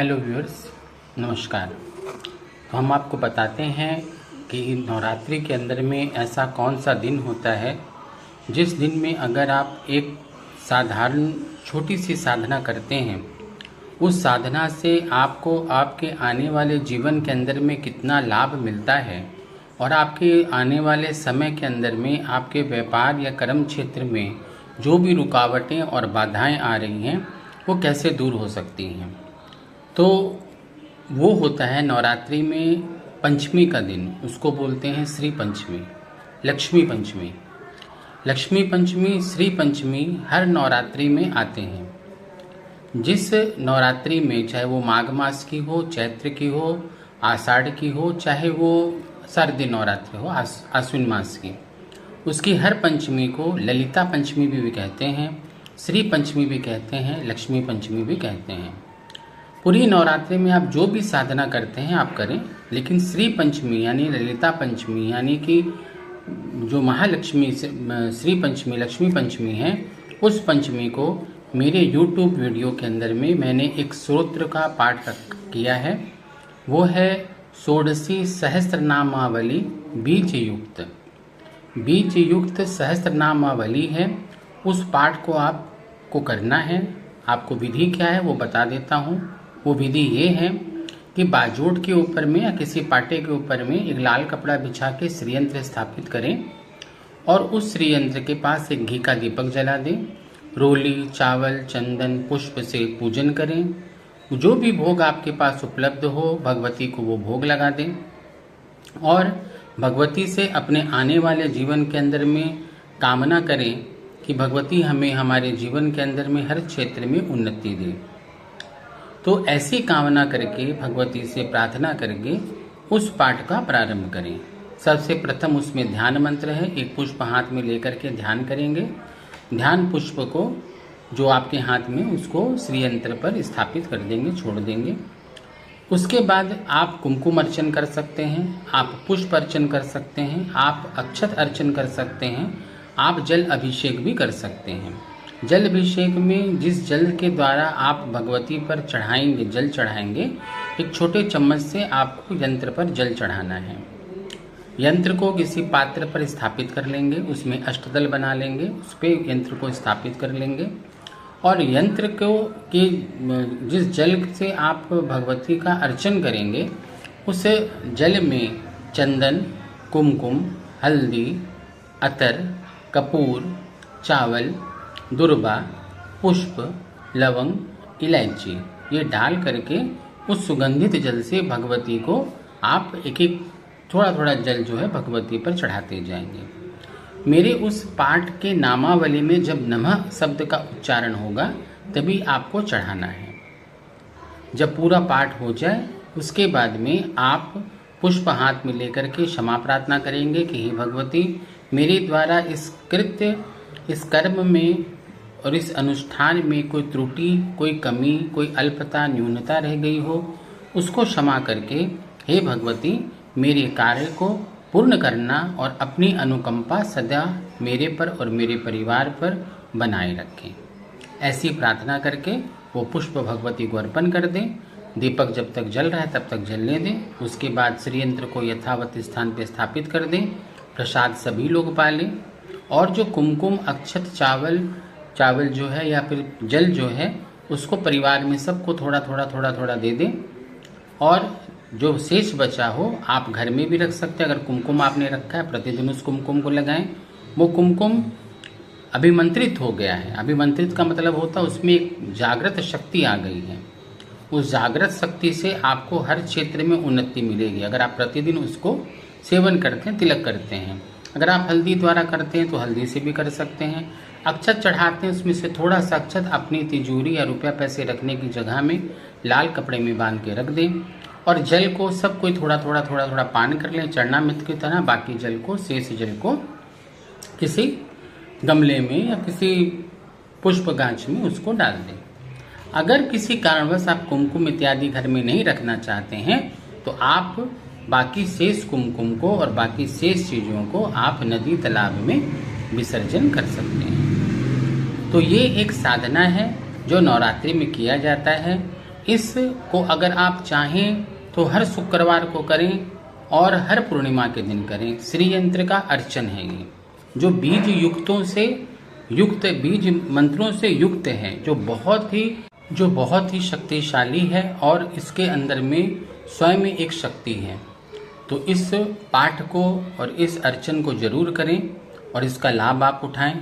Hello viewers, नमस्कार। तो हम आपको बताते हैं कि नवरात्रि के अंदर में ऐसा कौन सा दिन होता है जिस दिन में अगर आप एक साधारण छोटी सी साधना करते हैं, उस साधना से आपको आपके आने वाले जीवन के अंदर में कितना लाभ मिलता है और आपके आने वाले समय के अंदर में आपके व्यापार या कर्म क्षेत्र में जो भी रुकावटें और बाधाएं आ रही हैं वो कैसे दूर हो सकती हैं। तो वो होता है नवरात्रि में पंचमी का दिन, उसको बोलते हैं श्री पंचमी, लक्ष्मी पंचमी। लक्ष्मी पंचमी, श्री पंचमी हर नवरात्रि में आते हैं। जिस नवरात्रि में, चाहे वो माघ मास की हो, चैत्र की हो, आषाढ़ की हो, चाहे वो शारदीय नवरात्रि हो, आश्विन मास की, उसकी हर पंचमी को ललिता पंचमी भी कहते हैं, श्री पंचमी भी कहते हैं, लक्ष्मी पंचमी भी कहते हैं। पूरी नवरात्रि में आप जो भी साधना करते हैं आप करें, लेकिन श्री पंचमी यानी ललिता पंचमी यानी कि जो महालक्ष्मी श्री पंचमी लक्ष्मी पंचमी है, उस पंचमी को मेरे YouTube वीडियो के अंदर में मैंने एक स्तोत्र का पाठ किया है। वो है षोडशी सहस्त्रनामावली बीज युक्त सहस्त्रनामावली है। उस पाठ को आपको करना है। आपको विधि क्या है वो बता देता हूँ। वो विधि ये है कि बाजोड़ के ऊपर में या किसी पाटे के ऊपर में एक लाल कपड़ा बिछा के श्रीयंत्र स्थापित करें और उस श्रीयंत्र के पास एक घी का दीपक जला दें। रोली, चावल, चंदन, पुष्प से पूजन करें। जो भी भोग आपके पास उपलब्ध हो भगवती को वो भोग लगा दें और भगवती से अपने आने वाले जीवन के अंदर में कामना करें कि भगवती हमें हमारे जीवन के अंदर में हर क्षेत्र में उन्नति दे। तो ऐसी कामना करके भगवती से प्रार्थना करके उस पाठ का प्रारंभ करें। सबसे प्रथम उसमें ध्यान मंत्र है। एक पुष्प हाथ में लेकर के ध्यान करेंगे। ध्यान पुष्प को जो आपके हाथ में उसको श्रीयंत्र पर स्थापित कर देंगे, छोड़ देंगे। उसके बाद आप कुमकुम अर्चन कर सकते हैं, आप पुष्प अर्चन कर सकते हैं, आप अक्षत अर्चन कर सकते हैं, आप जल अभिषेक भी कर सकते हैं। जल अभिषेक में जिस जल के द्वारा आप भगवती पर चढ़ाएंगे, जल चढ़ाएंगे, एक छोटे चम्मच से आपको यंत्र पर जल चढ़ाना है। यंत्र को किसी पात्र पर स्थापित कर लेंगे, उसमें अष्टदल बना लेंगे, उस पर यंत्र को स्थापित कर लेंगे और यंत्र को कि जिस जल से आप भगवती का अर्चन करेंगे उस जल में चंदन, कुमकुम, हल्दी, अतर, कपूर, चावल, दुर्बा, पुष्प, लवंग, इलायची ये डाल करके उस सुगंधित जल से भगवती को आप एक एक थोड़ा थोड़ा जल जो है भगवती पर चढ़ाते जाएंगे। मेरे उस पाठ के नामावली में जब नमः शब्द का उच्चारण होगा तभी आपको चढ़ाना है। जब पूरा पाठ हो जाए उसके बाद में आप पुष्प हाथ में लेकर के क्षमा प्रार्थना करेंगे कि हे भगवती, मेरे द्वारा इस कृत्य, इस कर्म में और इस अनुष्ठान में कोई त्रुटि, कोई कमी, कोई अल्पता, न्यूनता रह गई हो, उसको क्षमा करके हे भगवती मेरे कार्य को पूर्ण करना और अपनी अनुकंपा सदा मेरे पर और मेरे परिवार पर बनाए रखें। ऐसी प्रार्थना करके वो पुष्प भगवती को अर्पण कर दें। दीपक जब तक जल रहा है तब तक जलने दें। उसके बाद श्रीयंत्र को यथावत स्थान पर स्थापित कर दें। प्रसाद सभी लोग पा लें और जो कुमकुम, अक्षत, चावल जो है या फिर जल जो है उसको परिवार में सबको थोड़ा थोड़ा दे दें और जो शेष बचा हो आप घर में भी रख सकते हैं। अगर कुमकुम आपने रखा है प्रतिदिन उस कुमकुम को लगाएं। वो कुमकुम अभिमंत्रित हो गया है। अभिमंत्रित का मतलब होता है उसमें एक जागृत शक्ति आ गई है। उस जागृत शक्ति से आपको हर क्षेत्र में उन्नति मिलेगी अगर आप प्रतिदिन उसको सेवन करते हैं, तिलक करते हैं। अगर आप हल्दी द्वारा करते हैं तो हल्दी से भी कर सकते हैं। अक्षत चढ़ाते हैं, उसमें से थोड़ा सा अक्षत अपनी तिजोरी या रुपया पैसे रखने की जगह में लाल कपड़े में बांध के रख दें और जल को सब कोई थोड़ा थोड़ा पान कर लें चरणामृत की तरह। बाकी जल को, शेष जल को किसी गमले में या किसी पुष्प गांच में उसको डाल दें। अगर किसी कारणवश आप कुमकुम इत्यादि घर में नहीं रखना चाहते हैं तो आप बाकी शेष कुमकुम को और बाकी शेष चीज़ों को आप नदी तालाब में विसर्जन कर सकते हैं। तो ये एक साधना है जो नवरात्रि में किया जाता है। इसको अगर आप चाहें तो हर शुक्रवार को करें और हर पूर्णिमा के दिन करें। श्री यंत्र का अर्चन है ये, जो बीज युक्तों से युक्त, बीज मंत्रों से युक्त है, जो बहुत ही शक्तिशाली है और इसके अंदर में स्वयं में एक शक्ति है। तो इस पाठ को और इस अर्चन को जरूर करें और इसका लाभ आप उठाएं।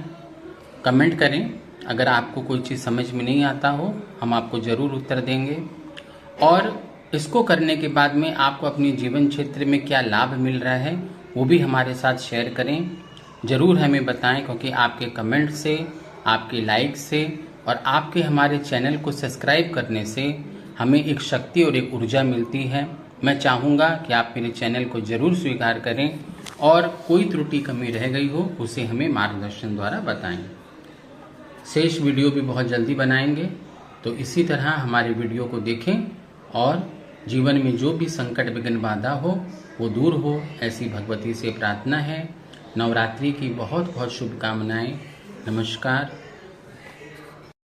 कमेंट करें, अगर आपको कोई चीज़ समझ में नहीं आता हो हम आपको ज़रूर उत्तर देंगे। और इसको करने के बाद में आपको अपने जीवन क्षेत्र में क्या लाभ मिल रहा है वो भी हमारे साथ शेयर करें, ज़रूर हमें बताएं, क्योंकि आपके कमेंट से, आपके लाइक से और आपके हमारे चैनल को सब्सक्राइब करने से हमें एक शक्ति और एक ऊर्जा मिलती है। मैं चाहूँगा कि आप मेरे चैनल को ज़रूर स्वीकार करें और कोई त्रुटि कमी रह गई हो उसे हमें मार्गदर्शन द्वारा बताएं। शेष वीडियो भी बहुत जल्दी बनाएंगे, तो इसी तरह हमारे वीडियो को देखें और जीवन में जो भी संकट विघ्न बाधा हो वो दूर हो, ऐसी भगवती से प्रार्थना है। नवरात्रि की बहुत बहुत शुभकामनाएं। नमस्कार।